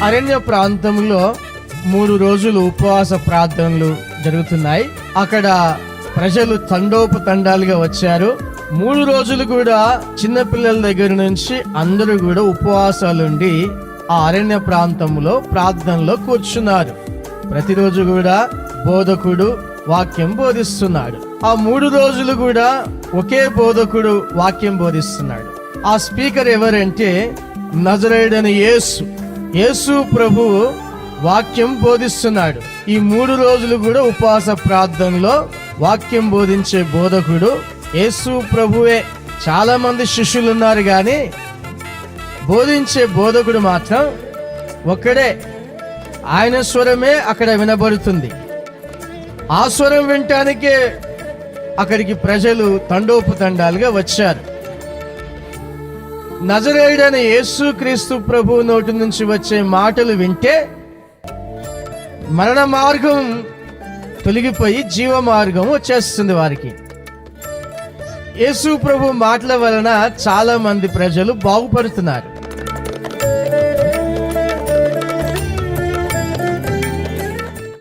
అరణ్య ప్రాంతంలో 3 రోజులు ఉపవాస ప్రార్థనలు జరుగుతున్నాయి. అక్కడ ప్రజలు తండోపతండాలుగా వచ్చారు. 3 రోజులు కూడా చిన్నపిల్లల దగ్గర నుంచి అందరూ కూడా ఉపవాసాలుండి ఆ అరణ్య ప్రాంతంలో ప్రార్థనలో కూర్చున్నారు. ప్రతిరోజు కూడా బోధకుడు వాక్యం బోధిస్తున్నాడు. ఆ 3 రోజులు కూడా ఒకే బోధకుడు వాక్యం బోధిస్తున్నాడు. ఆ స్పీకర్ ఎవరంటే నజరేయుడైన యేసు ప్రభువు వాక్యం బోధిస్తున్నాడు. ఈ 3 రోజులు కూడా ఉపవాస ప్రార్థనలో వాక్యం బోధించే బోధకుడు యేసు ప్రభువే. చాలా మంది శిష్యులు ఉన్నారు కానీ బోధించే బోధకుడు మాత్రం ఒక్కడే. ఆయన స్వరమే అక్కడ వినబడుతుంది. ఆ స్వరం వినటానికే అక్కడికి ప్రజలు తండోపతండాలుగా వచ్చారు. నజరేయుడైన యేసుక్రీస్తు ప్రభు నోటి నుంచి వచ్చే మాటలు వింటే మరణ మార్గం తొలగిపోయి జీవ మార్గం వచ్చేస్తుంది వారికి. యేసు ప్రభు మాటల వలన చాలా మంది ప్రజలు బాగుపడుతున్నారు.